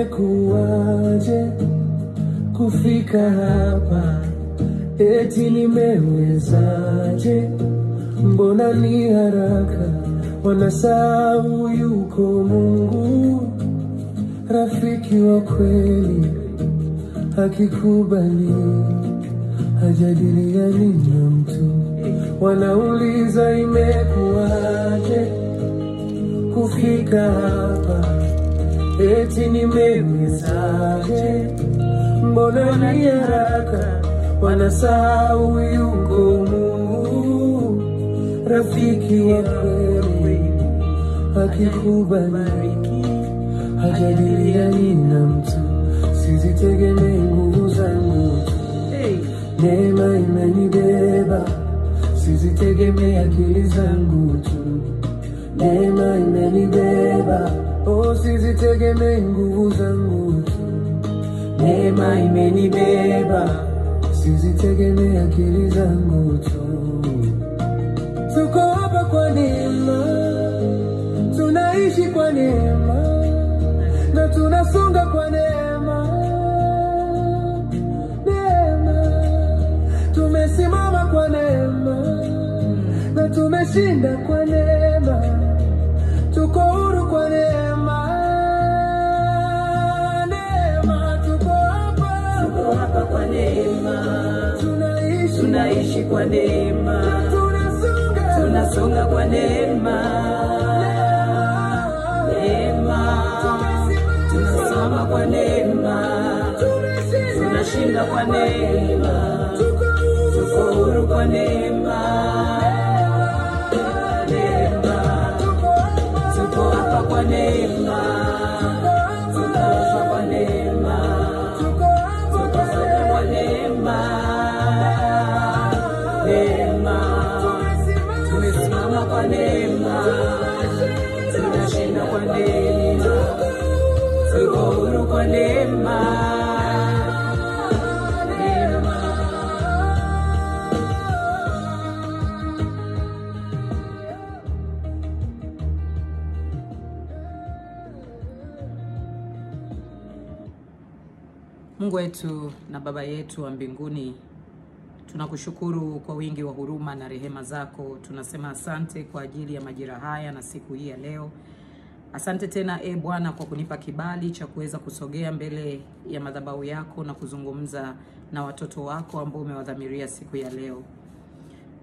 imekuwaje kufika hapa, eti nimewezaje, mbona ni haraka, wanasahau yuko Mungu, rafiki wa kweli, hakikubali hajadiliani na mtu. Wanauliza imekuwaje kufika hapa, eti nimewezaje, mbona ni haraka, wanasahau yuko Mungu, rafiki wa kweli, hakikubali hajadiliani na mtu. Sizitegemee nguvu zangu, neema imenibeba. Sizitegemee akili zangu tu, neema imenibeba. Oh, sizitegemee nguvu zangu tu, neema imenibeba. Sizitegemee akili zangu tu. Tuko hapa kwa neema, tunaishi kwa neema, na tunasonga kwa neema. Neema, tumesimama kwa neema, na tumeshinda kwa neema. Tuko huru kwa neema. Neema, tuko hapa kwa neema, tunaishi kwa neema, tunasonga kwa neema. Neema, tunasoma kwa neema, tunashinda kwa neema. Tuko huru kwa neema. Neema, tuko hapa kwa neema, tunaoshwa kwa neema, tukasoma kwa neema. Neema, tumesimama kwa neema, tunashinda kwa neema. Tuko huru kwa neema. Mungu wetu na Baba yetu wa mbinguni, tunakushukuru kwa wingi wa huruma na rehema zako. Tunasema asante kwa ajili ya majira haya na siku hii ya leo. Asante tena Bwana kwa kunipa kibali cha kuweza kusogea mbele ya madhabahu yako na kuzungumza na watoto wako ambao umewadhamiria siku ya leo.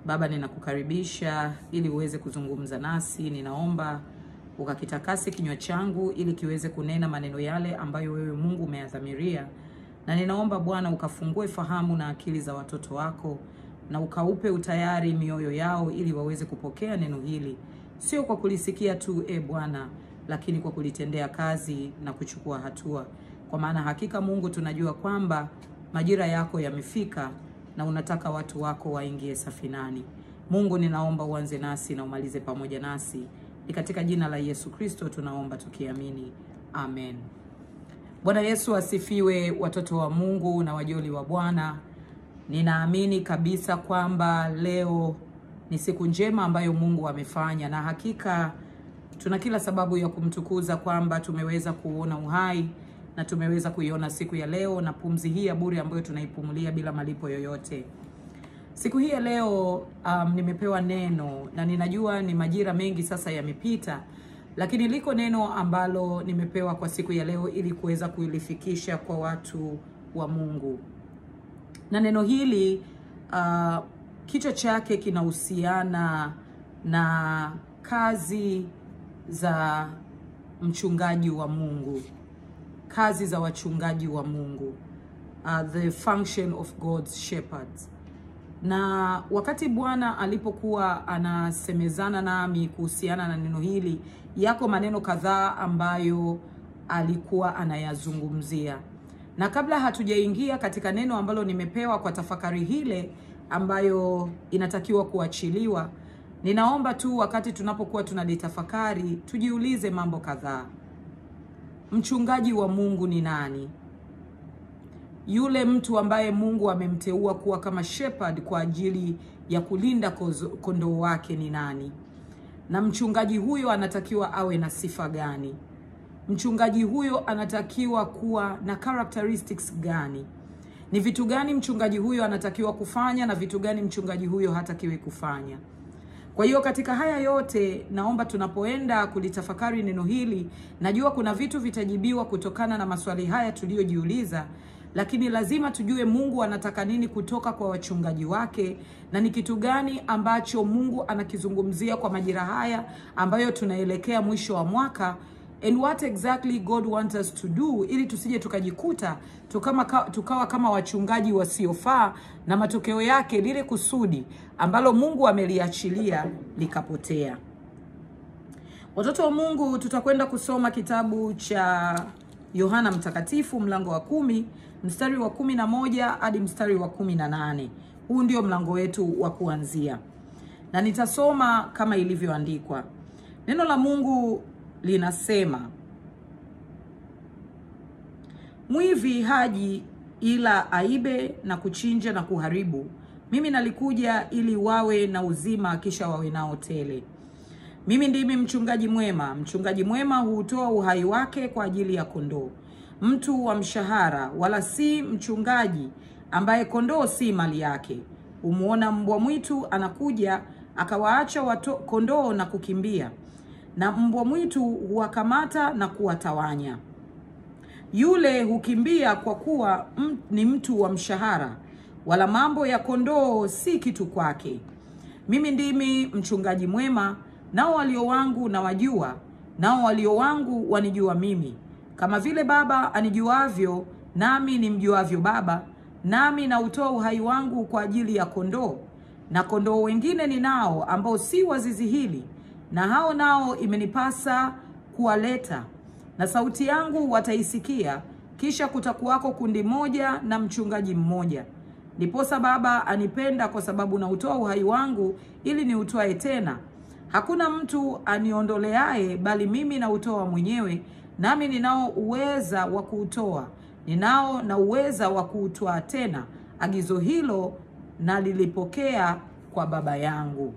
Baba, ninakukaribisha ili uweze kuzungumza nasi. Ninaomba ukakitakase kinywa changu ili kiweze kunena maneno yale ambayo wewe Mungu umeyadhamiria. Na ninaomba Bwana ukafungue fahamu na akili za watoto wako, na ukaupe utayari mioyo yao ili waweze kupokea neno hili, sio kwa kulisikia tu Bwana, lakini kwa kulitendea kazi na kuchukua hatua. Kwa maana hakika Mungu, tunajua kwamba majira yako yamefika na unataka watu wako waingie safinani. Mungu, ninaomba uanze nasi na umalize pamoja nasi. Ni katika jina la Yesu Kristo tunaomba tukiamini. Amen. Bwana Yesu asifiwe, watoto wa Mungu na wajoli wa Bwana. Ninaamini kabisa kwamba leo ni siku njema ambayo Mungu amefanya, na hakika tuna kila sababu ya kumtukuza kwamba tumeweza kuona uhai na tumeweza kuiona siku ya leo na pumzi hii ya bure ambayo tunaipumulia bila malipo yoyote. Siku hii ya leo nimepewa neno, na ninajua ni majira mengi sasa yamepita, lakini liko neno ambalo nimepewa kwa siku ya leo ili kuweza kulifikisha kwa watu wa Mungu. Na neno hili kichwa chake kinahusiana na kazi za mchungaji wa Mungu. Kazi za wachungaji wa Mungu. The function of God's shepherds. Na wakati Bwana alipokuwa anasemezana nami kuhusiana na neno hili, yako maneno kadhaa ambayo alikuwa anayazungumzia. Na kabla hatujaingia katika neno ambalo nimepewa kwa tafakari hile ambayo inatakiwa kuachiliwa, ninaomba tu wakati tunapokuwa tunalitafakari tujiulize mambo kadhaa. Mchungaji wa Mungu ni nani? Yule mtu ambaye Mungu amemteua kuwa kama shepherd kwa ajili ya kulinda kondoo wake ni nani? Na mchungaji huyo anatakiwa awe na sifa gani? mchungaji huyo anatakiwa kuwa na characteristics gani. Ni vitu gani mchungaji huyo anatakiwa kufanya na vitu gani mchungaji huyo hatakiwi kufanya. Kwa hiyo katika haya yote, naomba tunapoenda kulitafakari neno hili, najua kuna vitu vitajibiwa kutokana na maswali haya tuliyojiuliza, lakini lazima tujue Mungu anataka nini kutoka kwa wachungaji wake, na ni kitu gani ambacho Mungu anakizungumzia kwa majira haya ambayo tunaelekea mwisho wa mwaka, and what exactly God wants us to do, ili tusije tukajikuta tukawa kama wachungaji wasiofaa, na matokeo yake lile kusudi ambalo Mungu ameliachilia likapotea. Watoto wa Mungu, tutakwenda kusoma kitabu cha Yohana Mtakatifu mlango wa 10 mstari wa 11 hadi mstari wa 18. Huu ndio mlango wetu wa kuanzia, na nitasoma kama ilivyoandikwa. Neno la Mungu linasema, mwivi haji ila aibe na kuchinja na kuharibu. Mimi nalikuja ili wawe na uzima, kisha wawe nao tele. Mimi ndimi mchungaji mwema. Mchungaji mwema hutoa uhai wake kwa ajili ya kondoo. Mtu wa mshahara wala si mchungaji, ambaye kondoo si mali yake. Umuona mbwa mwitu anakuja, akawaacha kondoo na kukimbia, na mbwa mwitu huwakamata na kuwatawanya. Yule hukimbia kwa kuwa ni mtu wa mshahara, wala mambo ya kondoo si kitu kwake. Mimi ndimi mchungaji mwema, nao walio wangu na wajua, nao walio wangu wanijua mimi. Kama vile Baba anijuavyo, nami nimjuavyo Baba, nami na utoa uhai wangu kwa ajili ya kondoo. Na kondoo wengine ninao ambao si wa zizi hili, na hao nao imenipasa kuwaleta, na sauti yangu wataisikia. Kisha kutakuwako kundi moja na mchungaji mmoja. Ndiposa Baba anipenda, kwa sababu na utoa uhai wangu ili ni utoae tena. Hakuna mtu aniondoleaye, bali mimi na utoa mwenyewe, nami ninao uweza wa kuutoa, ninao na uweza wa kuutoa tena. Agizo hilo na lilipokea kwa Baba yangu.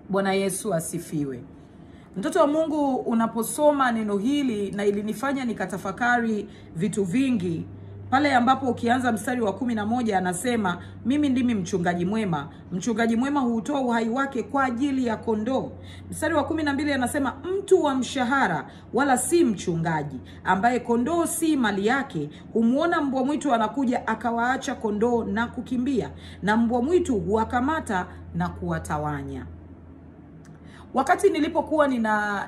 Bwana Yesu asifiwe. Mtoto wa Mungu, unaposoma neno hili, na ilinifanya nikatafakari vitu vingi, pale ambapo ukianza mstari wa 11 anasema, mimi ndimi mchungaji mwema. Mchungaji mwema huutoa uhai wake kwa ajili ya kondoo. Mstari wa 12 anasema, mtu wa mshahara wala si mchungaji, ambaye kondoo si mali yake. Humuona mbwa mwitu anakuja, akawaacha kondoo na kukimbia, na mbwa mwitu huwakamata na kuwatawanya. Wakati nilipokuwa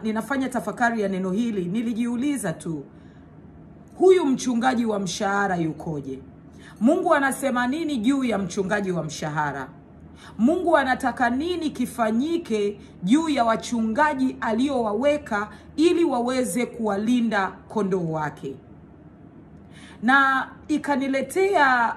ninafanya tafakari ya neno hili, nilijiuliza tu, huyu mchungaji wa mshahara yukoje? Mungu anasema nini juu ya mchungaji wa mshahara? Mungu anataka nini kifanyike juu ya wachungaji aliowaweka ili waweze kuwalinda kondoo wake? Na ikaniletea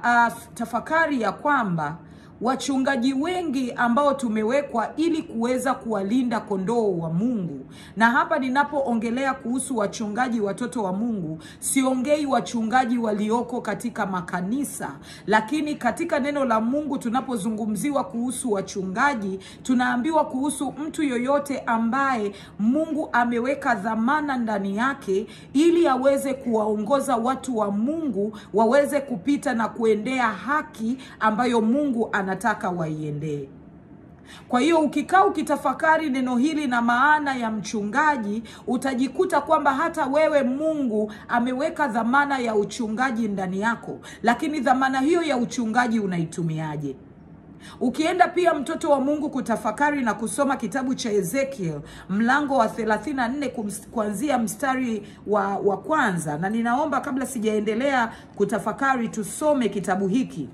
tafakari ya kwamba wachungaji wengi ambao tumewekwa ili kuweza kuwalinda kondoo wa Mungu. Na hapa ninapoongelea kuhusu wachungaji watoto wa Mungu, siongei wachungaji walioko katika makanisa, lakini katika neno la Mungu tunapozungumziwa kuhusu wachungaji, tunaambiwa kuhusu mtu yoyote ambaye Mungu ameweka dhamana ndani yake ili aweze kuwaongoza watu wa Mungu waweze kupita na kuendea haki ambayo Mungu anataka waiendee. Kwa hiyo ukikaa ukitafakari neno hili na maana ya mchungaji, utajikuta kwamba hata wewe Mungu ameweka dhamana ya uchungaji ndani yako, lakini dhamana hiyo ya uchungaji unaitumiaje? Ukienda pia mtoto wa Mungu kutafakari na kusoma kitabu cha Ezekiel mlango wa 34 kuanzia mstari wa kwanza, na ninaomba kabla sijaendelea kutafakari tusome kitabu hiki.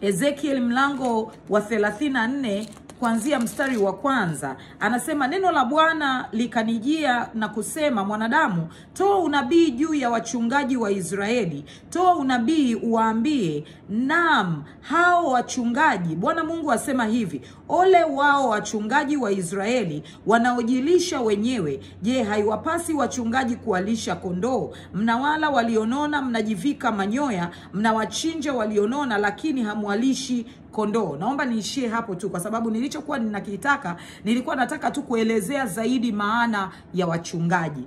Ezekiel mlango wa 34 kuanzia mstari wa kwanza, anasema, neno la Bwana likanijia na kusema, mwanadamu, toa unabii juu ya wachungaji wa Israeli. Toa unabii uwaambie, naam, hao wachungaji, Bwana Mungu asema hivi, ole wao wachungaji wa Israeli wanaojilisha wenyewe. Je, haiwapasi wachungaji kuwalisha kondoo? Mnawala walionona, mnajivika manyoya, mnawachinja walionona, lakini hamwalishi kondoo. Naomba niishie hapo tu, kwa sababu nilichokuwa ninakitaka, nilikuwa nataka tu kuelezea zaidi maana ya wachungaji.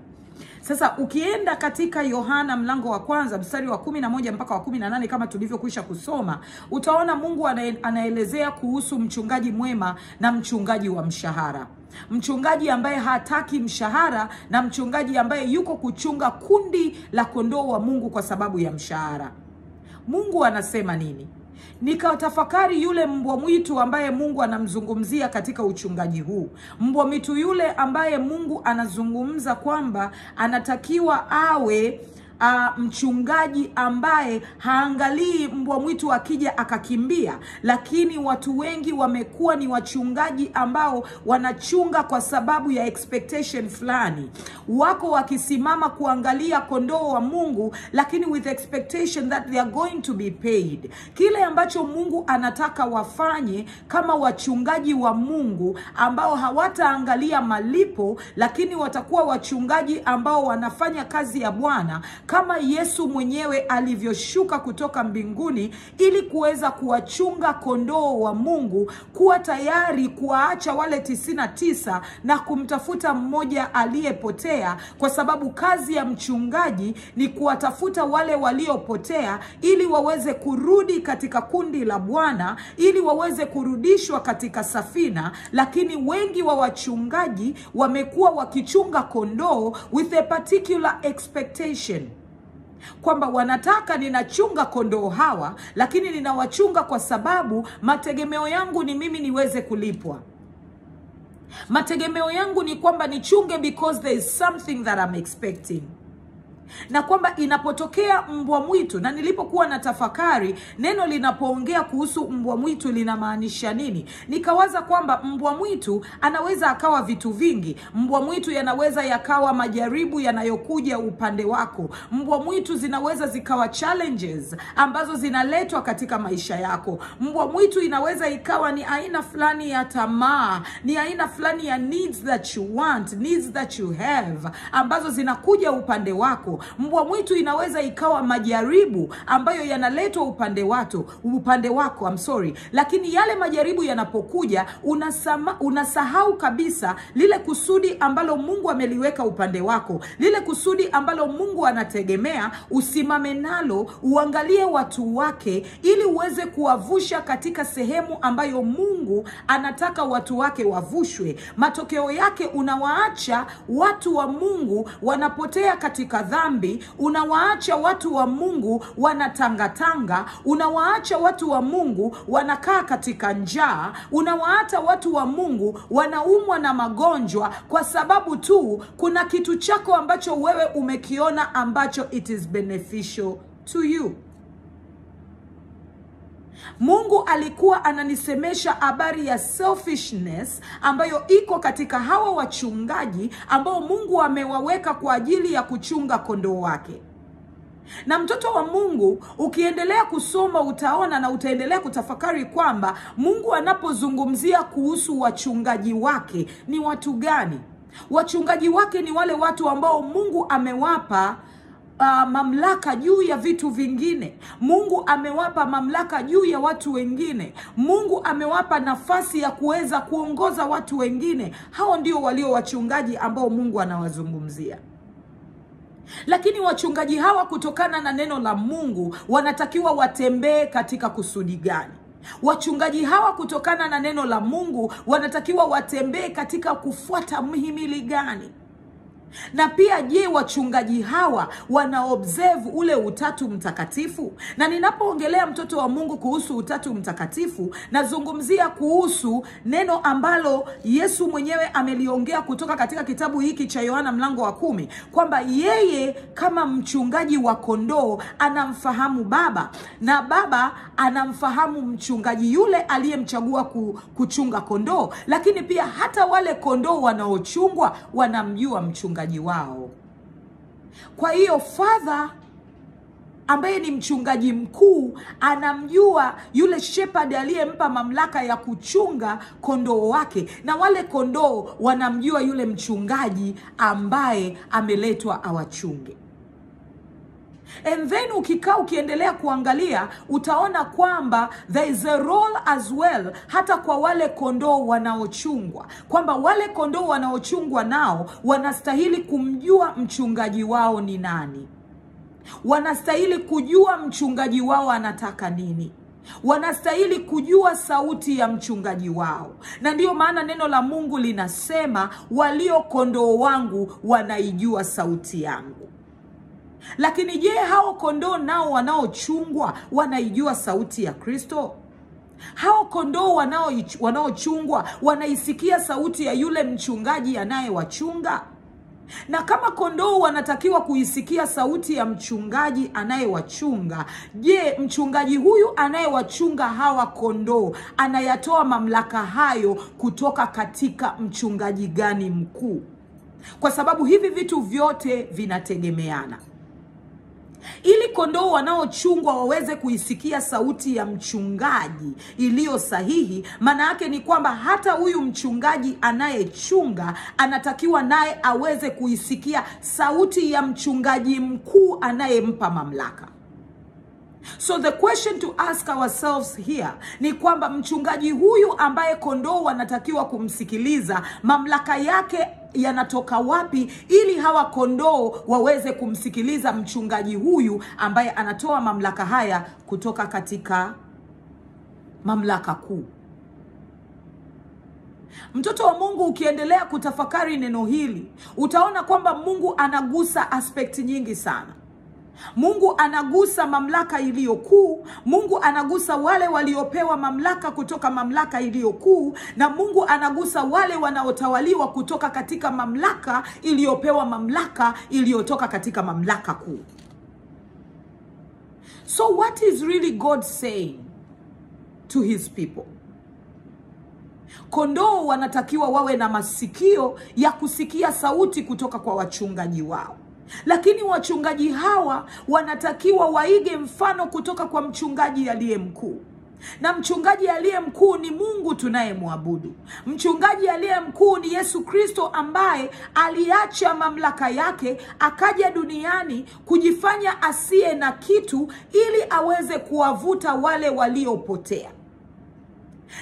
Sasa ukienda katika Yohana mlango wa kwanza mstari wa 11 mpaka wa 18 kama tulivyokwisha kusoma, utaona Mungu anaelezea kuhusu mchungaji mwema na mchungaji wa mshahara. Mchungaji ambaye hataki mshahara na mchungaji ambaye yuko kuchunga kundi la kondoo wa Mungu kwa sababu ya mshahara. Mungu anasema nini? Nikatafakari yule mbwa mwitu ambaye Mungu anamzungumzia katika uchungaji huu. Mbwa mwitu yule ambaye Mungu anazungumza kwamba anatakiwa awe mchungaji ambaye haangalii mbwa mwitu akija akakimbia, lakini watu wengi wamekuwa ni wachungaji ambao wanachunga kwa sababu ya expectation fulani. Wako wakisimama kuangalia kondoo wa Mungu, lakini with expectation that they are going to be paid. Kile ambacho Mungu anataka wafanye kama wachungaji wa Mungu ambao hawataangalia malipo, lakini watakuwa wachungaji ambao wanafanya kazi ya Bwana, kama Yesu mwenyewe alivyoshuka kutoka mbinguni ili kuweza kuwachunga kondoo wa Mungu, kuwa tayari kuwaacha wale 99 na kumtafuta mmoja aliyepotea, kwa sababu kazi ya mchungaji ni kuwatafuta wale waliopotea ili waweze kurudi katika kundi la Bwana, ili waweze kurudishwa katika safina. Lakini wengi wa wachungaji wamekuwa wakichunga kondoo with a particular expectation, kwamba wanataka ninachunga kondoo hawa, lakini ninawachunga kwa sababu mategemeo yangu ni mimi niweze kulipwa. Mategemeo yangu ni kwamba nichunge because there is something that I'm expecting. Na kwamba inapotokea mbwa mwitu, na nilipokuwa na tafakari neno linapoongea kuhusu mbwa mwitu linamaanisha nini, nikawaza kwamba mbwa mwitu anaweza akawa vitu vingi. Mbwa mwitu yanaweza yakawa majaribu yanayokuja upande wako. Mbwa mwitu zinaweza zikawa challenges ambazo zinaletwa katika maisha yako. Mbwa mwitu inaweza ikawa ni aina fulani ya tamaa, ni aina fulani ya needs that you want, needs that you have, ambazo zinakuja upande wako. Mbwa mwitu inaweza ikawa majaribu ambayo yanaletwa upande wako, lakini yale majaribu yanapokuja unasahau kabisa lile kusudi ambalo Mungu ameliweka upande wako, lile kusudi ambalo Mungu anategemea usimame nalo, uangalie watu wake ili uweze kuwavusha katika sehemu ambayo Mungu anataka watu wake wavushwe. Matokeo yake unawaacha watu wa Mungu wanapotea katika dhambi, unawaacha watu wa Mungu wanatangatanga, unawaacha watu wa Mungu wanakaa katika njaa, unawaacha watu wa Mungu wanaumwa na magonjwa, kwa sababu tu kuna kitu chako ambacho wewe umekiona ambacho it is beneficial to you. Mungu alikuwa ananisemesha habari ya selfishness ambayo iko katika hawa wachungaji ambao Mungu amewaweka kwa ajili ya kuchunga kondoo wake. Na mtoto wa Mungu, ukiendelea kusoma utaona na utaendelea kutafakari kwamba Mungu anapozungumzia kuhusu wachungaji wake ni watu gani? Wachungaji wake ni wale watu ambao Mungu amewapa mamlaka juu ya vitu vingine. Mungu amewapa mamlaka juu ya watu wengine. Mungu amewapa nafasi ya kuweza kuongoza watu wengine. Hao ndio walio wachungaji ambao Mungu anawazungumzia. Lakini wachungaji hawa kutokana na neno la Mungu wanatakiwa watembee katika kusudi gani? Wachungaji hawa kutokana na neno la Mungu wanatakiwa watembee katika kufuata mhimili gani? Na pia je, wachungaji hawa wana observe ule utatu mtakatifu? Na ninapoongelea mtoto wa Mungu kuhusu utatu mtakatifu, nazungumzia kuhusu neno ambalo Yesu mwenyewe ameliongea kutoka katika kitabu hiki cha Yohana mlango wa 10, kwamba yeye kama mchungaji wa kondoo anamfahamu Baba, na Baba anamfahamu mchungaji yule aliyemchagua kuchunga kondoo, lakini pia hata wale kondoo wanaochungwa wanamjua mchungaji wao. Kwa hiyo Father ambaye ni mchungaji mkuu anamjua yule shepherd aliyempa mamlaka ya kuchunga kondoo wake, na wale kondoo wanamjua yule mchungaji ambaye ameletwa awachunge. And then ukiendelea kuangalia, utaona kwamba there is a role as well hata kwa wale kondoo wanaochungwa, kwamba wale kondoo wanaochungwa nao wanastahili kumjua mchungaji wao ni nani. Wanastahili kujua mchungaji wao anataka nini. Wanastahili kujua sauti ya mchungaji wao. Na ndiyo maana neno la Mungu linasema, walio kondoo wangu wanaijua sauti yangu. Lakini je, hao kondoo nao wanaochungwa wanaijua sauti ya Kristo? Hao kondoo wanaochungwa wanaisikia sauti ya yule mchungaji anayewachunga? Na kama kondoo wanatakiwa kuisikia sauti ya mchungaji anayewachunga, je, mchungaji huyu anayewachunga hawa kondoo anayatoa mamlaka hayo kutoka katika mchungaji gani mkuu? Kwa sababu hivi vitu vyote vinategemeana. Ili kondoo wanaochungwa waweze kuisikia sauti ya mchungaji iliyo sahihi, maana yake ni kwamba hata huyu mchungaji anayechunga anatakiwa naye aweze kuisikia sauti ya mchungaji mkuu anayempa mamlaka. So the question to ask ourselves here ni kwamba mchungaji huyu ambaye kondoo wanatakiwa kumsikiliza, mamlaka yake yanatoka wapi ili hawa kondoo waweze kumsikiliza mchungaji huyu ambaye anatoa mamlaka haya kutoka katika mamlaka kuu? Mtoto wa Mungu, ukiendelea kutafakari neno hili, utaona kwamba Mungu anagusa aspekti nyingi sana. Mungu anagusa mamlaka iliyokuu, Mungu anagusa wale waliopewa mamlaka kutoka mamlaka iliyokuu, na Mungu anagusa wale wanaotawaliwa kutoka katika mamlaka iliyopewa mamlaka iliyotoka katika mamlaka kuu. So what is really God saying to his people? Kondoo wanatakiwa wawe na masikio ya kusikia sauti kutoka kwa wachungaji wao. Lakini wachungaji hawa wanatakiwa waige mfano kutoka kwa mchungaji aliye mkuu. Na mchungaji aliye mkuu ni Mungu tunayemwabudu. Mchungaji aliye mkuu ni Yesu Kristo, ambaye aliacha mamlaka yake akaja duniani kujifanya asiye na kitu ili aweze kuwavuta wale waliopotea.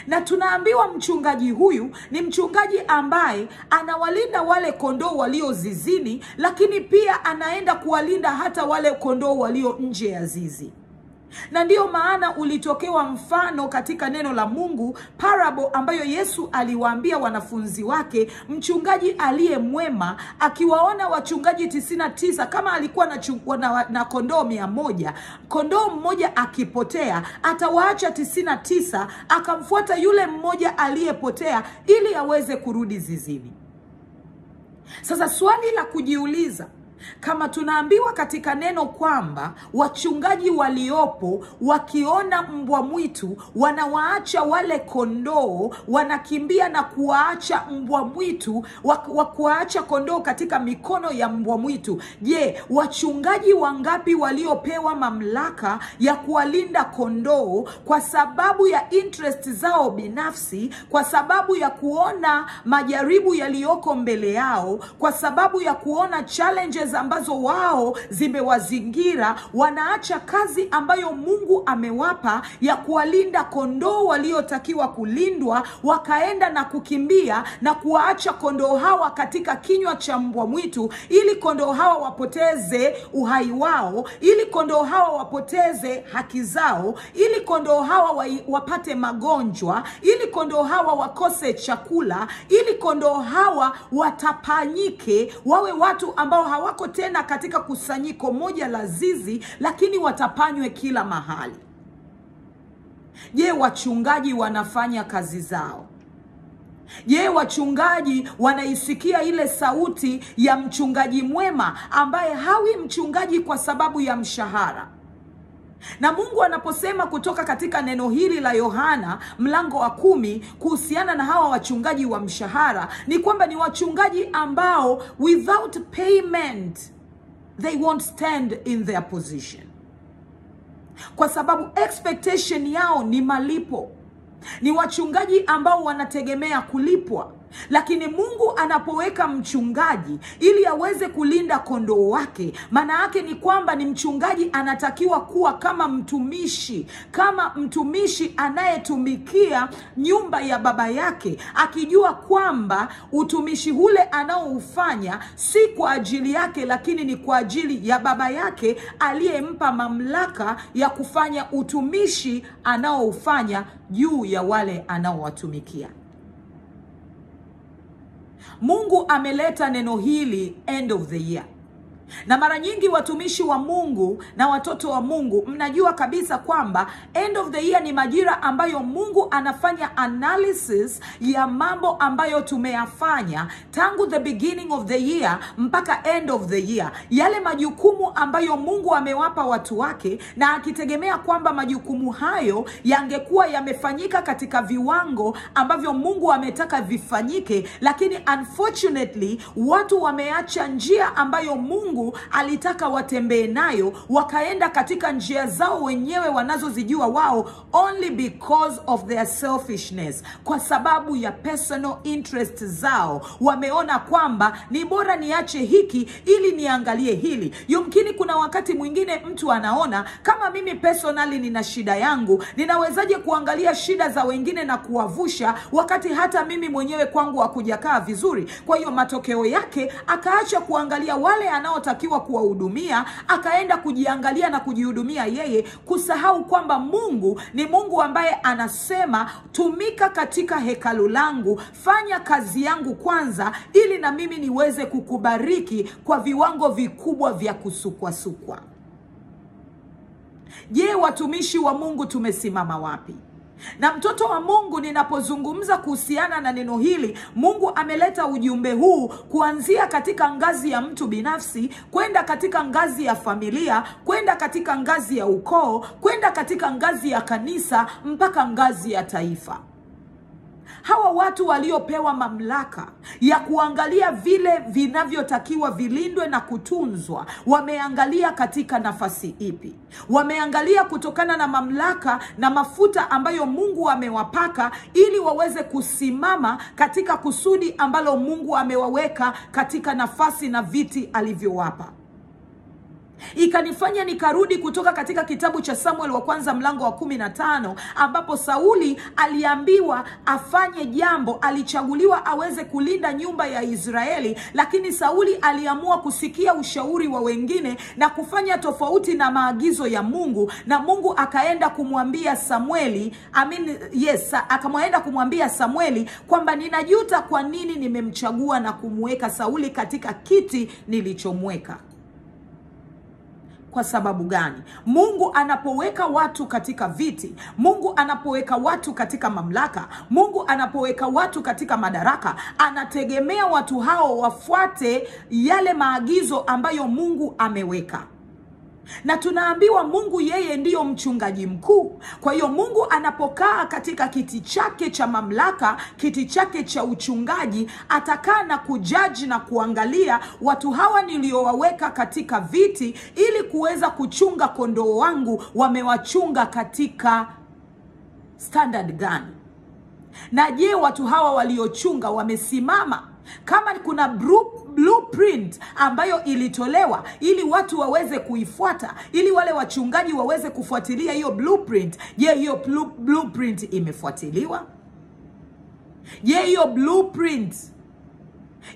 Na tunaambiwa mchungaji huyu ni mchungaji ambaye anawalinda wale kondoo walio zizini, lakini pia anaenda kuwalinda hata wale kondoo walio nje ya zizi. Na ndiyo maana ulitokewa mfano katika neno la Mungu, parable ambayo Yesu aliwaambia wanafunzi wake, mchungaji aliye mwema akiwaona wachungaji 99, kama alikuwa na kondoo 100, kondoo mmoja akipotea, atawaacha 99 akamfuata yule mmoja aliyepotea ili aweze kurudi zizini. Sasa swali la kujiuliza, kama tunaambiwa katika neno kwamba wachungaji waliopo wakiona mbwa mwitu wanawaacha wale kondoo, wanakimbia na kuwaacha mbwa mwitu, kuwaacha kondoo katika mikono ya mbwa mwitu. Je, wachungaji wangapi waliopewa mamlaka ya kuwalinda kondoo kwa sababu ya interest zao binafsi, kwa sababu ya kuona majaribu yaliyoko mbele yao, kwa sababu ya kuona challenges ambazo wao zimewazingira, wanaacha kazi ambayo Mungu amewapa ya kuwalinda kondoo waliotakiwa kulindwa, wakaenda na kukimbia na kuwaacha kondoo hawa katika kinywa cha mbwa mwitu, ili kondoo hawa wapoteze uhai wao, ili kondoo hawa wapoteze haki zao, ili kondoo hawa wapate magonjwa, ili kondoo hawa wakose chakula, ili kondoo hawa watapanyike, wawe watu ambao hawako tena katika kusanyiko moja la zizi, lakini watapanywe kila mahali. Je, wachungaji wanafanya kazi zao? Je, wachungaji wanaisikia ile sauti ya mchungaji mwema ambaye hawi mchungaji kwa sababu ya mshahara? Na Mungu anaposema kutoka katika neno hili la Yohana mlango wa 10 kuhusiana na hawa wachungaji wa mshahara, ni kwamba ni wachungaji ambao without payment they won't stand in their position, kwa sababu expectation yao ni malipo. Ni wachungaji ambao wanategemea kulipwa. Lakini Mungu anapoweka mchungaji ili aweze kulinda kondoo wake, maana yake ni kwamba ni mchungaji anatakiwa kuwa kama mtumishi anayetumikia nyumba ya baba yake, akijua kwamba utumishi ule anaoufanya si kwa ajili yake, lakini ni kwa ajili ya baba yake aliyempa mamlaka ya kufanya utumishi anaoufanya juu ya wale anaowatumikia. Mungu ameleta neno hili end of the year. Na mara nyingi watumishi wa Mungu na watoto wa Mungu mnajua kabisa kwamba end of the year ni majira ambayo Mungu anafanya analysis ya mambo ambayo tumeyafanya tangu the beginning of the year mpaka end of the year. Yale majukumu ambayo Mungu amewapa watu wake, na akitegemea kwamba majukumu hayo yangekuwa yamefanyika katika viwango ambavyo Mungu ametaka vifanyike, lakini unfortunately watu wameacha njia ambayo Mungu alitaka watembee nayo, wakaenda katika njia zao wenyewe wanazozijua wao, only because of their selfishness, kwa sababu ya personal interest zao. Wameona kwamba ni bora niache hiki ili niangalie hili. Yumkini kuna wakati mwingine mtu anaona kama mimi personally nina shida yangu, ninawezaje kuangalia shida za wengine na kuwavusha wakati hata mimi mwenyewe kwangu hakujakaa vizuri. Kwa hiyo matokeo yake akaacha kuangalia wale anaotakiwa kuwahudumia, akaenda kujiangalia na kujihudumia yeye, kusahau kwamba Mungu ni Mungu ambaye anasema tumika katika hekalu langu, fanya kazi yangu kwanza ili na mimi niweze kukubariki kwa viwango vikubwa vya kusukwa. Je, watumishi wa Mungu tumesimama wapi? Na mtoto wa Mungu, ninapozungumza kuhusiana na neno hili, Mungu ameleta ujumbe huu kuanzia katika ngazi ya mtu binafsi, kwenda katika ngazi ya familia, kwenda katika ngazi ya ukoo, kwenda katika ngazi ya kanisa, mpaka ngazi ya taifa. Hawa watu waliopewa mamlaka ya kuangalia vile vinavyotakiwa vilindwe na kutunzwa, wameangalia katika nafasi ipi? Wameangalia kutokana na mamlaka na mafuta ambayo Mungu amewapaka ili waweze kusimama katika kusudi ambalo Mungu amewaweka katika nafasi na viti alivyowapa. Ikanifanya nikarudi kutoka katika kitabu cha Samuel wa kwanza mlango wa 15, ambapo Sauli aliambiwa afanye jambo, alichaguliwa aweze kulinda nyumba ya Israeli, lakini Sauli aliamua kusikia ushauri wa wengine na kufanya tofauti na maagizo ya Mungu, na Mungu akaenda kumwambia kumwambia Samueli kwamba ninajuta kwa nini nimemchagua na kumweka Sauli katika kiti nilichomweka. Kwa sababu gani? Mungu anapoweka watu katika viti, Mungu anapoweka watu katika mamlaka, Mungu anapoweka watu katika madaraka, anategemea watu hao wafuate yale maagizo ambayo Mungu ameweka. Na tunaambiwa Mungu yeye ndiyo mchungaji mkuu. Kwa hiyo Mungu anapokaa katika kiti chake cha mamlaka, kiti chake cha uchungaji, atakaa na kujaji na kuangalia watu hawa niliowaweka katika viti ili kuweza kuchunga kondoo wangu, wamewachunga katika standard gani? Na je, watu hawa waliochunga wamesimama? Kama kuna blueprint ambayo ilitolewa ili watu waweze kuifuata, ili wale wachungaji waweze kufuatilia hiyo blueprint, je, hiyo blueprint imefuatiliwa? Je, hiyo blueprint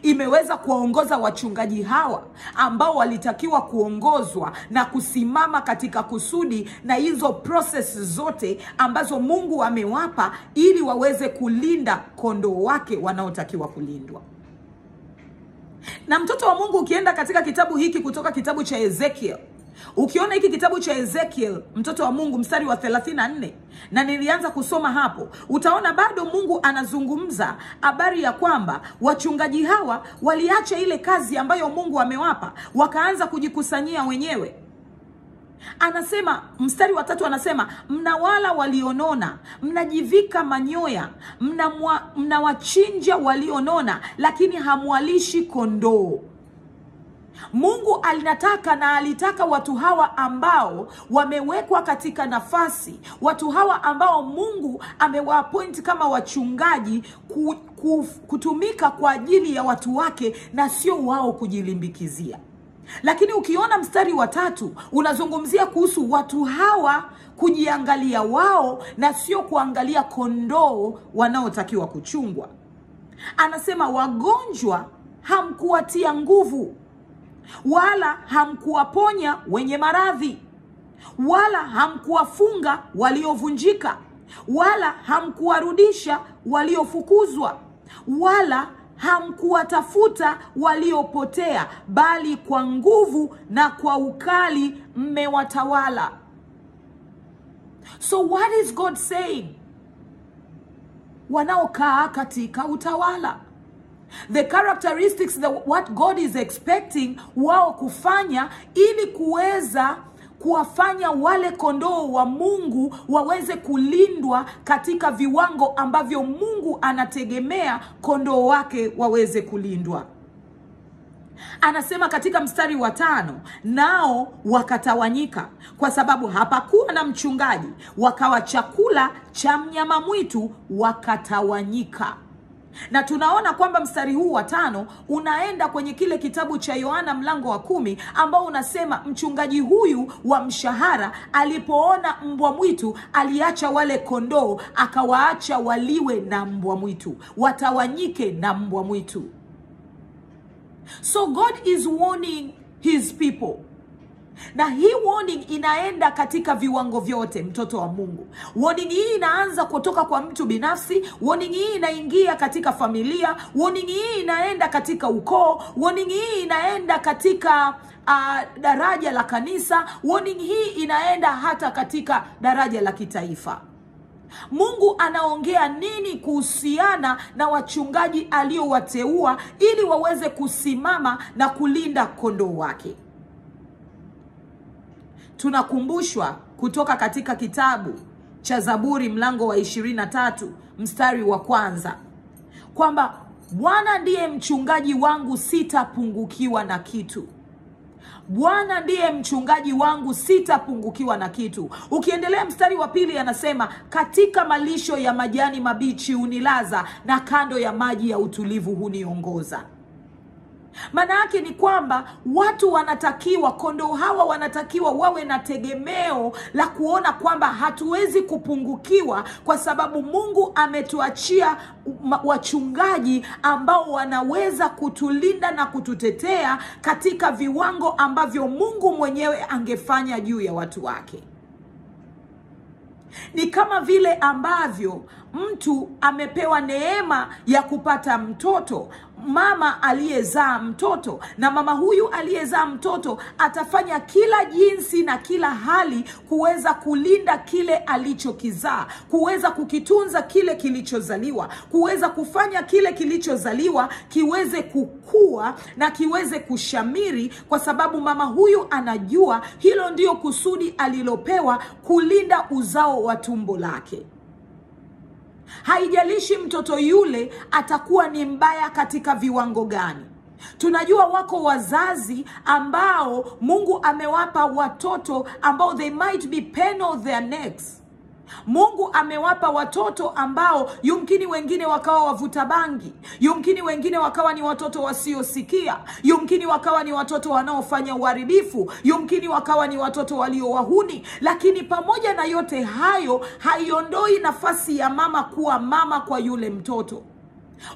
imeweza kuwaongoza wachungaji hawa ambao walitakiwa kuongozwa na kusimama katika kusudi na hizo process zote ambazo Mungu amewapa ili waweze kulinda kondoo wake wanaotakiwa kulindwa? Na mtoto wa Mungu, ukienda katika kitabu hiki kutoka kitabu cha Ezekiel, ukiona hiki kitabu cha Ezekiel, mtoto wa Mungu, mstari wa 34, na nilianza kusoma hapo, utaona bado Mungu anazungumza habari ya kwamba wachungaji hawa waliacha ile kazi ambayo Mungu amewapa, wakaanza kujikusanyia wenyewe. Anasema mstari wa 3, anasema mnawala walionona, mnajivika manyoya, mnawachinja walionona, lakini hamwalishi kondoo. Mungu alitaka watu hawa ambao wamewekwa katika nafasi, watu hawa ambao Mungu amewaappoint kama wachungaji, kutumika kwa ajili ya watu wake na sio wao kujilimbikizia. Lakini ukiona mstari wa 3 unazungumzia kuhusu watu hawa kujiangalia wao na sio kuangalia kondoo wanaotakiwa kuchungwa. Anasema wagonjwa hamkuwatia nguvu, wala hamkuwaponya wenye maradhi, wala hamkuwafunga waliovunjika, wala hamkuwarudisha waliofukuzwa, wala hamkuwatafuta waliopotea, bali kwa nguvu na kwa ukali mmewatawala. So what is God saying? Wanaokaa katika utawala. The characteristics that what God is expecting wao kufanya ili kuweza kuwafanya wale kondoo wa Mungu waweze kulindwa katika viwango ambavyo Mungu anategemea kondoo wake waweze kulindwa. Anasema katika mstari wa 5, nao wakatawanyika kwa sababu hapakuwa na mchungaji, wakawa chakula cha mnyama mwitu, wakatawanyika. Na tunaona kwamba mstari huu wa 5 unaenda kwenye kile kitabu cha Yohana mlango wa 10 ambao unasema mchungaji huyu wa mshahara alipoona mbwa mwitu aliacha wale kondoo, akawaacha waliwe na mbwa mwitu, watawanyike na mbwa mwitu. So God is warning his people. Na hii warning inaenda katika viwango vyote, mtoto wa Mungu. Warning hii inaanza kutoka kwa mtu binafsi, warning hii inaingia katika familia, warning hii inaenda katika ukoo, warning hii inaenda katika daraja la kanisa, warning hii inaenda hata katika daraja la kitaifa. Mungu anaongea nini kuhusiana na wachungaji aliowateua ili waweze kusimama na kulinda kondoo wake? Tunakumbushwa kutoka katika kitabu cha Zaburi mlango wa 23 mstari wa 1 kwamba Bwana ndiye mchungaji wangu, sitapungukiwa na kitu. Bwana ndiye mchungaji wangu, sitapungukiwa na kitu. Ukiendelea mstari wa 2 anasema katika malisho ya majani mabichi unilaza, na kando ya maji ya utulivu huniongoza. Maana yake ni kwamba watu wanatakiwa, kondoo hawa wanatakiwa wawe na tegemeo la kuona kwamba hatuwezi kupungukiwa, kwa sababu Mungu ametuachia wachungaji ambao wanaweza kutulinda na kututetea katika viwango ambavyo Mungu mwenyewe angefanya juu ya watu wake. Ni kama vile ambavyo mtu amepewa neema ya kupata mtoto, mama aliyezaa mtoto, na mama huyu aliyezaa mtoto atafanya kila jinsi na kila hali kuweza kulinda kile alichokizaa, kuweza kukitunza kile kilichozaliwa, kuweza kufanya kile kilichozaliwa kiweze kukua na kiweze kushamiri, kwa sababu mama huyu anajua hilo ndio kusudi alilopewa, kulinda uzao wa tumbo lake. Haijalishi mtoto yule atakuwa ni mbaya katika viwango gani. Tunajua wako wazazi ambao Mungu amewapa watoto ambao they might be pain of their necks. Mungu amewapa watoto ambao yumkini wengine wakawa wavuta bangi, yumkini wengine wakawa ni watoto wasiosikia, yumkini wakawa ni watoto wanaofanya uharibifu, yumkini wakawa ni watoto walio wahuni. Lakini pamoja na yote hayo, haiondoi nafasi ya mama kuwa mama kwa yule mtoto.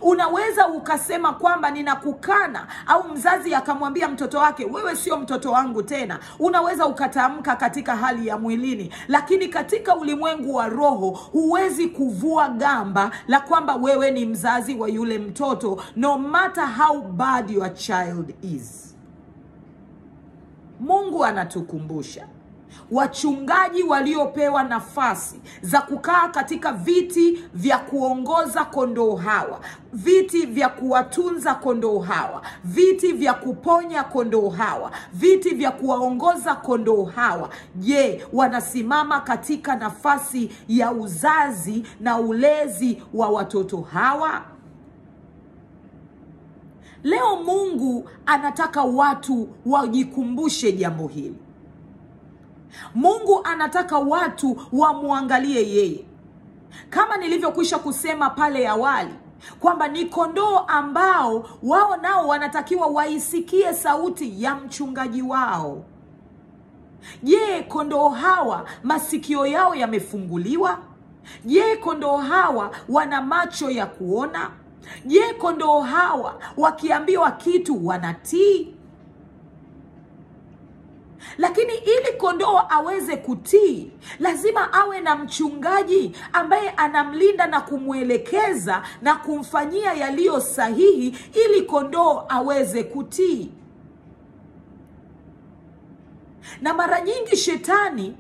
Unaweza ukasema kwamba ninakukana, au mzazi akamwambia mtoto wake wewe sio mtoto wangu tena. Unaweza ukatamka katika hali ya mwilini, lakini katika ulimwengu wa roho huwezi kuvua gamba la kwamba wewe ni mzazi wa yule mtoto, no matter how bad your child is. Mungu anatukumbusha wachungaji waliopewa nafasi za kukaa katika viti vya kuongoza kondoo hawa, viti vya kuwatunza kondoo hawa, viti vya kuponya kondoo hawa, viti vya kuwaongoza kondoo hawa. Je, wanasimama katika nafasi ya uzazi na ulezi wa watoto hawa? Leo Mungu anataka watu wajikumbushe jambo hili. Mungu anataka watu wamwangalie yeye. Kama nilivyokwisha kusema pale awali, kwamba ni kondoo ambao wao nao wanatakiwa waisikie sauti ya mchungaji wao. Je, kondoo hawa masikio yao yamefunguliwa? Je, kondoo hawa wana macho ya kuona? Je, kondoo hawa wakiambiwa kitu wanatii? Lakini ili kondoo aweze kutii, lazima awe na mchungaji ambaye anamlinda na kumwelekeza na kumfanyia yaliyo sahihi ili kondoo aweze kutii. Na mara nyingi shetani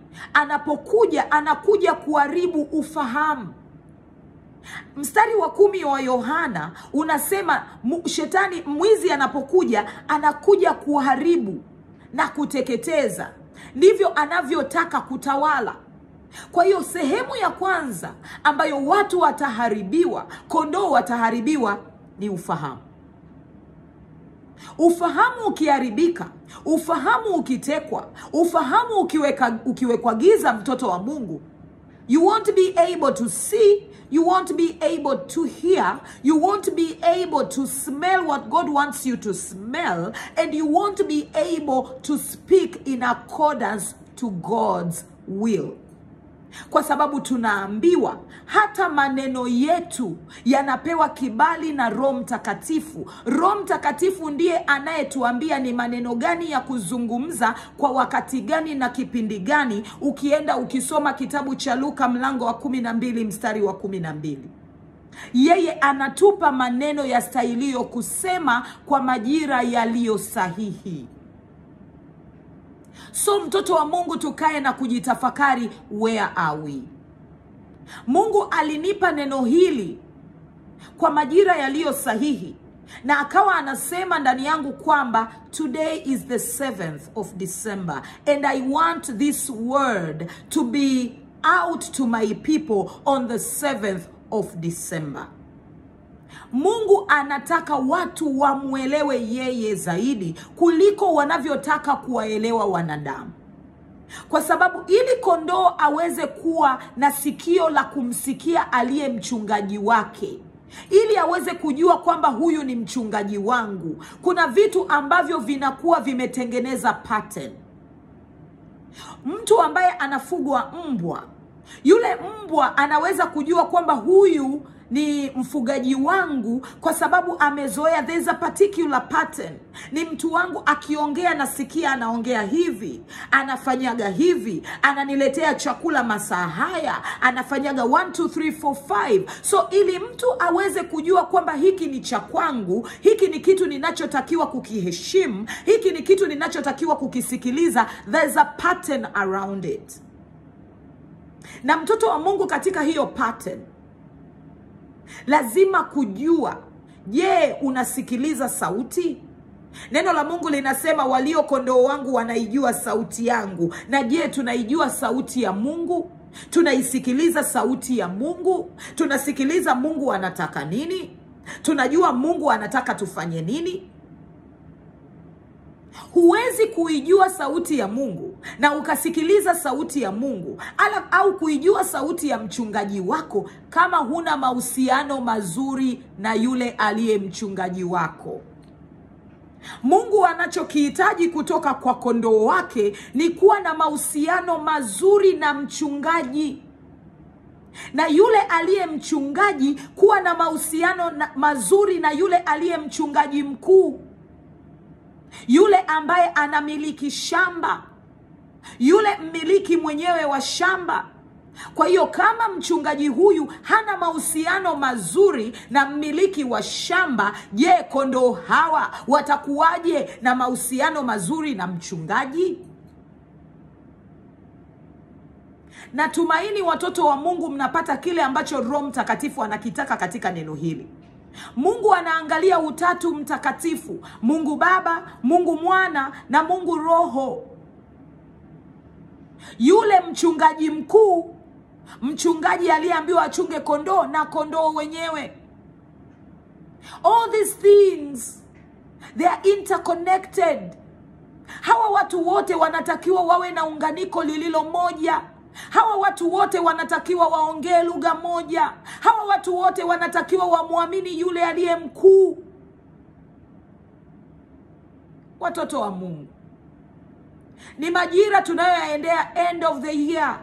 anakuja kuharibu ufahamu. Mstari wa 10 wa Yohana unasema shetani, mwizi anakuja kuharibu na kuteketeza. Ndivyo anavyotaka kutawala. Kwa hiyo sehemu ya kwanza ambayo watu wataharibiwa, kondoo wataharibiwa, ni ufahamu. Ufahamu ukiharibika, ufahamu ukitekwa, ufahamu ukiwekwa giza, mtoto wa Mungu, you won't be able to see, you won't be able to hear, you won't be able to smell what God wants you to smell, and you won't be able to speak in accordance to God's will. Kwa sababu tunaambiwa hata maneno yetu yanapewa kibali na Roho Mtakatifu. Roho Mtakatifu ndiye anayetuambia ni maneno gani ya kuzungumza kwa wakati gani na kipindi gani. Ukienda ukisoma kitabu cha Luka mlango wa 12 mstari wa 12. Yeye anatupa maneno ya stahilio kusema kwa majira yaliyo sahihi. So mtoto wa Mungu, tukae na kujitafakari, where are we? Mungu alinipa neno hili kwa majira yaliyo sahihi, na akawa anasema ndani yangu kwamba today is the 7th of December and I want this word to be out to my people on the 7th of December. Mungu anataka watu wamuelewe yeye zaidi kuliko wanavyotaka kuwaelewa wanadamu. Kwa sababu ili kondoo aweze kuwa na sikio la kumsikia aliye mchungaji wake, ili aweze kujua kwamba huyu ni mchungaji wangu, kuna vitu ambavyo vinakuwa vimetengeneza pattern. Mtu ambaye anafugwa mbwa, yule mbwa anaweza kujua kwamba huyu ni mfugaji wangu kwa sababu amezoea, there's a particular pattern. Ni mtu wangu, akiongea nasikia anaongea hivi, anafanyaga hivi, ananiletea chakula masaa haya, anafanyaga 1 2 3 4 5. So ili mtu aweze kujua kwamba hiki ni cha kwangu, hiki ni kitu ninachotakiwa kukiheshimu, hiki ni kitu ninachotakiwa kukisikiliza, there's a pattern around it. Na mtoto wa Mungu, katika hiyo pattern lazima kujua, je, unasikiliza sauti? Neno la Mungu linasema walio kondoo wangu wanaijua sauti yangu. Na je, tunaijua sauti ya Mungu? Tunaisikiliza sauti ya Mungu? Tunasikiliza Mungu anataka nini? Tunajua Mungu anataka tufanye nini? Huwezi kuijua sauti ya Mungu na ukasikiliza sauti ya Mungu au kuijua sauti ya mchungaji wako kama huna mahusiano mazuri na yule aliye mchungaji wako. Mungu anachokihitaji kutoka kwa kondoo wake ni kuwa na mahusiano mazuri na mchungaji, na yule aliye mchungaji kuwa na mahusiano mazuri na yule aliye mchungaji mkuu, yule ambaye anamiliki shamba, yule mmiliki mwenyewe wa shamba. Kwa hiyo kama mchungaji huyu hana mahusiano mazuri na mmiliki wa shamba, je, kondoo hawa watakuwaje na mahusiano mazuri na mchungaji? Natumaini watoto wa Mungu mnapata kile ambacho Roho Mtakatifu anakitaka katika neno hili. Mungu anaangalia utatu mtakatifu: Mungu Baba, Mungu Mwana na Mungu Roho. Yule mchungaji mkuu, mchungaji aliyeambiwa achunge kondoo na kondoo wenyewe. All these things, they are interconnected. Hawa watu wote wanatakiwa wawe na unganiko lililo moja. Hawa watu wote wanatakiwa waongee lugha moja. Hawa watu wote wanatakiwa wamwamini yule aliye mkuu. Watoto wa Mungu, ni majira tunayoyaendea, end of the year.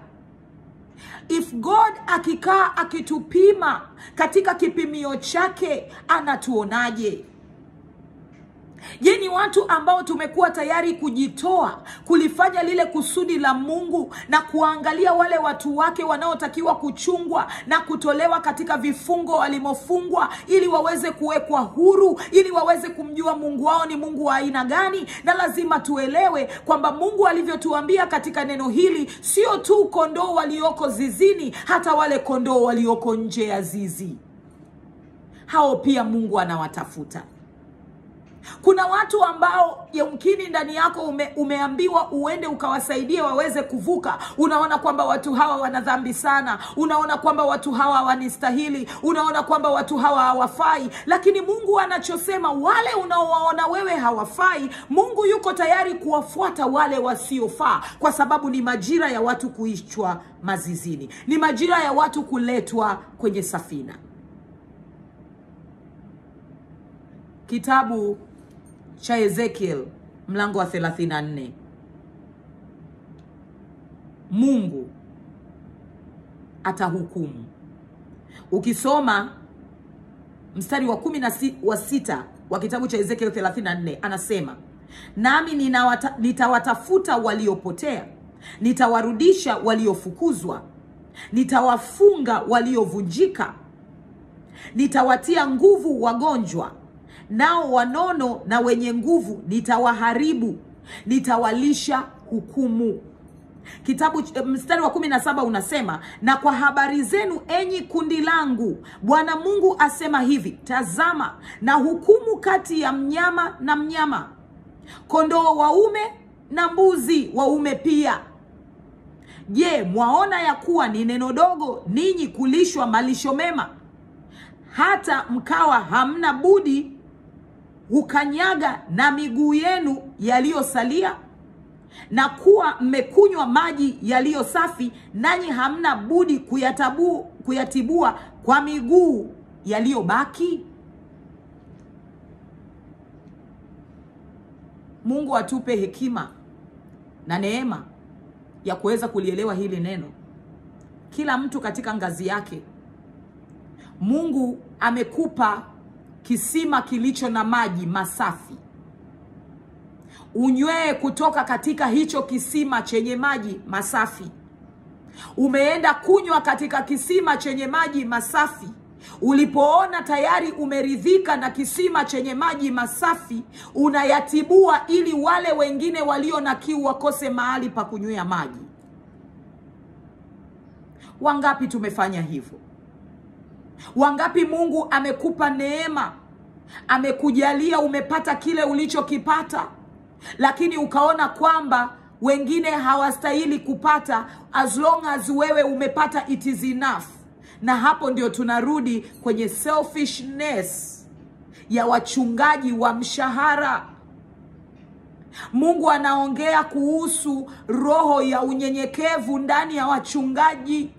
If God akikaa akitupima katika kipimio chake, anatuonaje? Je, ni watu ambao tumekuwa tayari kujitoa kulifanya lile kusudi la Mungu na kuangalia wale watu wake wanaotakiwa kuchungwa na kutolewa katika vifungo walimofungwa, ili waweze kuwekwa huru, ili waweze kumjua Mungu wao ni Mungu wa aina gani? Na lazima tuelewe kwamba Mungu alivyotuambia katika neno hili, sio tu kondoo walioko zizini, hata wale kondoo walioko nje ya zizi, hao pia Mungu anawatafuta. Kuna watu ambao yamkini ndani yako umeambiwa uende ukawasaidie waweze kuvuka. Unaona kwamba watu hawa wana dhambi sana, unaona kwamba watu hawa hawanistahili, unaona kwamba watu hawa hawafai. Lakini Mungu anachosema, wale unaowaona wewe hawafai, Mungu yuko tayari kuwafuata wale wasiofaa, kwa sababu ni majira ya watu kuishwa mazizini, ni majira ya watu kuletwa kwenye safina. Kitabu cha Ezekiel mlango wa 34. Mungu atahukumu. Ukisoma mstari wa 16 wa kitabu cha Ezekiel 34, anasema, nami nitawatafuta waliopotea, nitawarudisha waliofukuzwa, nitawafunga waliovunjika, nitawatia nguvu wagonjwa, nao wanono na wenye nguvu nitawaharibu, nitawalisha hukumu. Kitabu mstari wa 17 unasema, na kwa habari zenu enyi kundi langu, Bwana Mungu asema hivi, tazama na hukumu kati ya mnyama na mnyama, kondoo waume na mbuzi waume pia. Je, mwaona ya kuwa ni neno dogo ninyi kulishwa malisho mema, hata mkawa hamna budi hukanyaga na miguu yenu yaliyosalia, na kuwa mmekunywa maji yaliyo safi, nanyi hamna budi kuyatibua kwa miguu yaliyobaki? Mungu atupe hekima na neema ya kuweza kulielewa hili neno. Kila mtu katika ngazi yake. Mungu amekupa kisima kilicho na maji masafi. Unywee kutoka katika hicho kisima chenye maji masafi. Umeenda kunywa katika kisima chenye maji masafi. Ulipoona tayari umeridhika na kisima chenye maji masafi, unayatibua ili wale wengine walio na kiu wakose mahali pa kunywea maji. Wangapi tumefanya hivyo? Wangapi Mungu amekupa neema, amekujalia umepata kile ulichokipata, lakini ukaona kwamba wengine hawastahili kupata, as long as wewe umepata, it is enough. Na hapo ndio tunarudi kwenye selfishness ya wachungaji wa mshahara. Mungu anaongea kuhusu roho ya unyenyekevu ndani ya wachungaji,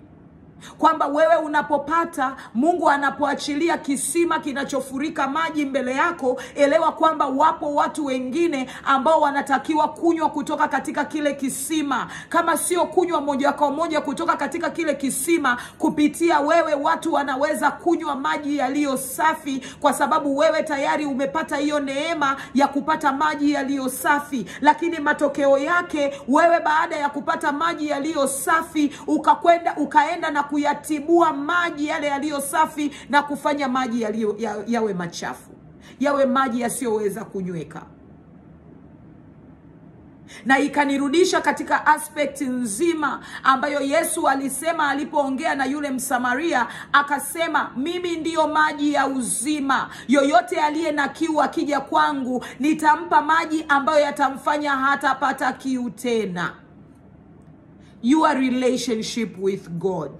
kwamba wewe unapopata, Mungu anapoachilia kisima kinachofurika maji mbele yako, elewa kwamba wapo watu wengine ambao wanatakiwa kunywa kutoka katika kile kisima. Kama sio kunywa moja kwa moja kutoka katika kile kisima, kupitia wewe watu wanaweza kunywa maji yaliyo safi, kwa sababu wewe tayari umepata hiyo neema ya kupata maji yaliyo safi. Lakini matokeo yake, wewe baada ya kupata maji yaliyo safi, ukaenda na kuyatibua maji yale yaliyo safi na kufanya maji yawe machafu, yawe maji yasiyoweza kunyweka. Na ikanirudisha katika aspect nzima ambayo Yesu alisema alipoongea na yule Msamaria, akasema, mimi ndiyo maji ya uzima, yoyote aliye na kiu akija kwangu nitampa maji ambayo yatamfanya hatapata kiu tena. Your relationship with God.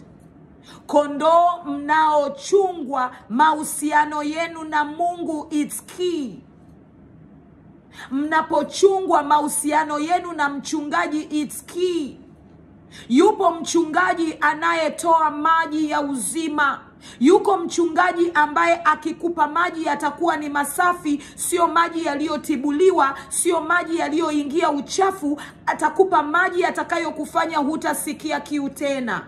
Kondoo mnaochungwa, mahusiano yenu na Mungu, it's key. Mnapochungwa mahusiano yenu na mchungaji, it's key. Yupo mchungaji anayetoa maji ya uzima. Yuko mchungaji ambaye akikupa maji yatakuwa ni masafi, sio maji yaliyotibuliwa, sio maji yaliyoingia uchafu. Atakupa maji yatakayokufanya hutasikia kiu tena.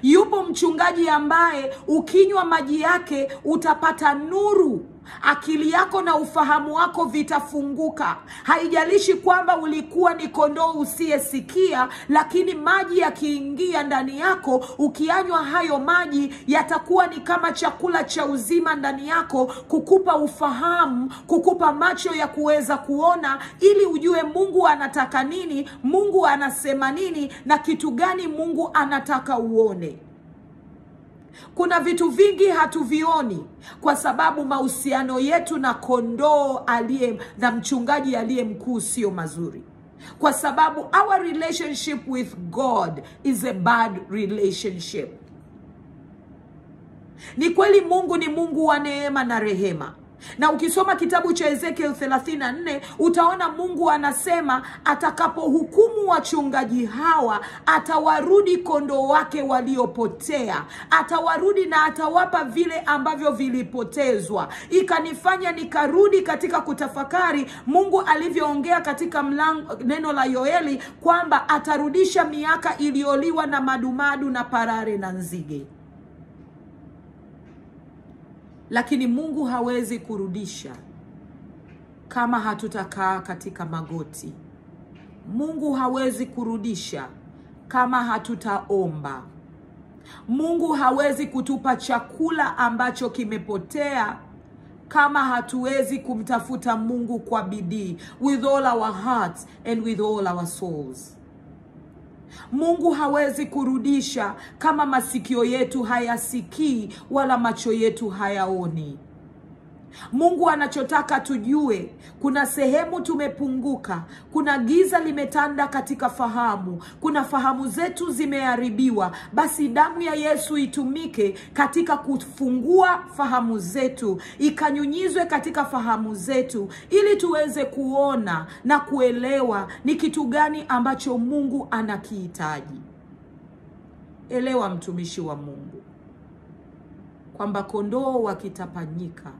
Yupo mchungaji ambaye ukinywa maji yake utapata nuru. Akili yako na ufahamu wako vitafunguka. Haijalishi kwamba ulikuwa ni kondoo usiyesikia, lakini maji yakiingia ndani yako, ukiyanywa hayo maji yatakuwa ni kama chakula cha uzima ndani yako, kukupa ufahamu, kukupa macho ya kuweza kuona, ili ujue Mungu anataka nini, Mungu anasema nini, na kitu gani Mungu anataka uone. Kuna vitu vingi hatuvioni kwa sababu mahusiano yetu na kondoo na mchungaji aliye mkuu sio mazuri. Kwa sababu our relationship with God is a bad relationship. Ni kweli Mungu ni Mungu wa neema na rehema. Na ukisoma kitabu cha Ezekiel 34 utaona Mungu anasema atakapohukumu wachungaji hawa, atawarudi kondoo wake waliopotea. Atawarudi na atawapa vile ambavyo vilipotezwa. Ikanifanya nikarudi katika kutafakari Mungu alivyoongea katika neno la Yoeli kwamba atarudisha miaka iliyoliwa na madumadu na parare na nzige. Lakini Mungu hawezi kurudisha kama hatutakaa katika magoti. Mungu hawezi kurudisha kama hatutaomba. Mungu hawezi kutupa chakula ambacho kimepotea kama hatuwezi kumtafuta Mungu kwa bidii, with all our hearts and with all our souls. Mungu hawezi kurudisha kama masikio yetu hayasikii wala macho yetu hayaoni. Mungu anachotaka tujue, kuna sehemu tumepunguka, kuna giza limetanda katika fahamu, kuna fahamu zetu zimeharibiwa. Basi damu ya Yesu itumike katika kufungua fahamu zetu, ikanyunyizwe katika fahamu zetu, ili tuweze kuona na kuelewa ni kitu gani ambacho Mungu anakihitaji. Elewa mtumishi wa Mungu, kwamba kondoo wakitapanyika,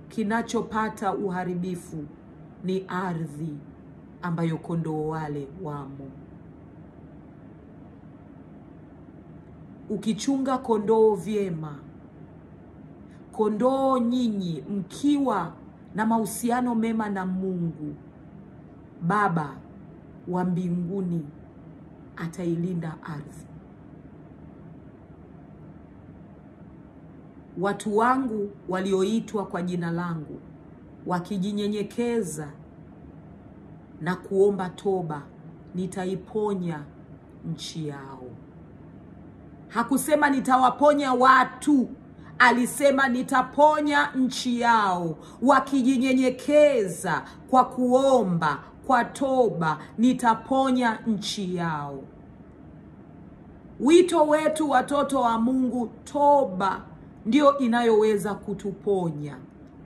kinachopata uharibifu ni ardhi ambayo kondoo wale wamo. Ukichunga kondoo vyema, kondoo nyinyi mkiwa na mahusiano mema na Mungu, Baba wa mbinguni atailinda ardhi. Watu wangu walioitwa kwa jina langu wakijinyenyekeza na kuomba toba, nitaiponya nchi yao. Hakusema nitawaponya watu, alisema nitaponya nchi yao. Wakijinyenyekeza kwa kuomba, kwa toba, nitaponya nchi yao. Wito wetu watoto wa Mungu, toba ndio inayoweza kutuponya.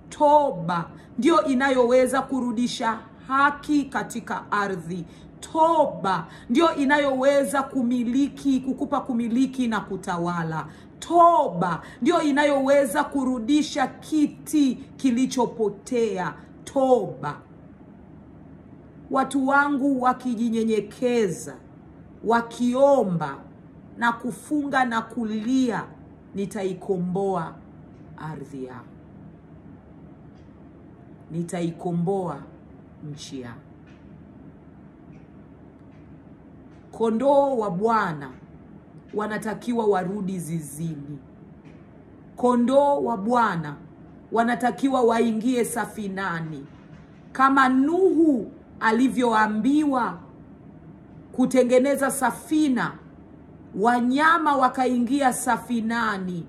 Toba ndio inayoweza kurudisha haki katika ardhi. Toba ndio inayoweza kukupa kumiliki na kutawala. Toba ndio inayoweza kurudisha kiti kilichopotea. Toba. Watu wangu wakijinyenyekeza, wakiomba na kufunga na kulia, nitaikomboa ardhi yao. Nitaikomboa nchi yao. Kondoo wa Bwana wanatakiwa warudi zizini. Kondoo wa Bwana wanatakiwa waingie safinani. Kama Nuhu alivyoambiwa kutengeneza safina, wanyama wakaingia safinani.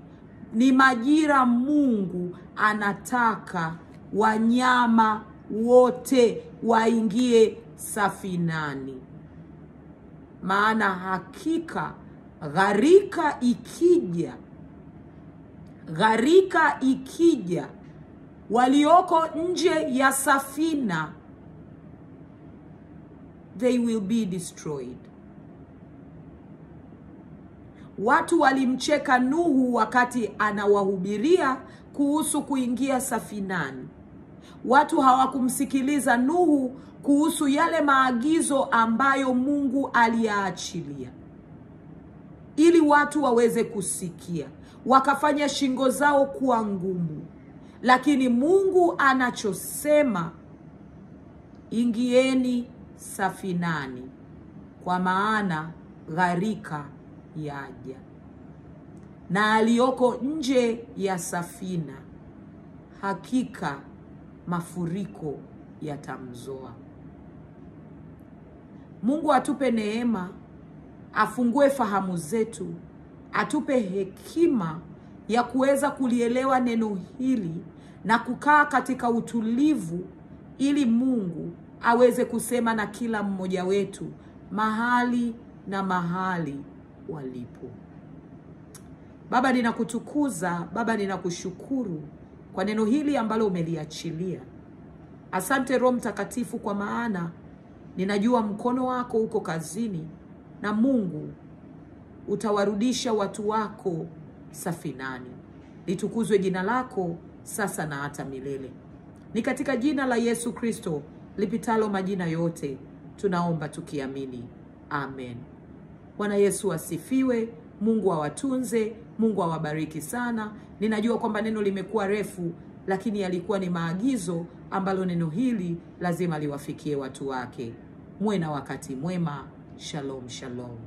Ni majira Mungu anataka wanyama wote waingie safinani. Maana hakika gharika ikija, walioko nje ya safina, they will be destroyed. Watu walimcheka Nuhu wakati anawahubiria kuhusu kuingia safinani. Watu hawakumsikiliza Nuhu kuhusu yale maagizo ambayo Mungu aliyaachilia, ili watu waweze kusikia. Wakafanya shingo zao kuwa ngumu. Lakini Mungu anachosema, ingieni safinani, kwa maana gharika yaja. Na aliyoko nje ya safina, hakika mafuriko yatamzoa. Mungu atupe neema, afungue fahamu zetu, atupe hekima ya kuweza kulielewa neno hili na kukaa katika utulivu, ili Mungu aweze kusema na kila mmoja wetu mahali na mahali walipo. Baba, ninakutukuza. Baba, ninakushukuru kwa neno hili ambalo umeliachilia. Asante Roho Mtakatifu, kwa maana ninajua mkono wako uko kazini, na Mungu utawarudisha watu wako safinani. Litukuzwe jina lako sasa na hata milele. Ni katika jina la Yesu Kristo lipitalo majina yote tunaomba tukiamini. Amen. Bwana Yesu asifiwe. Mungu awatunze. Mungu awabariki sana. Ninajua kwamba neno limekuwa refu, lakini yalikuwa ni maagizo ambalo neno hili lazima liwafikie watu wake. Muwe na wakati mwema. Shalom, shalom.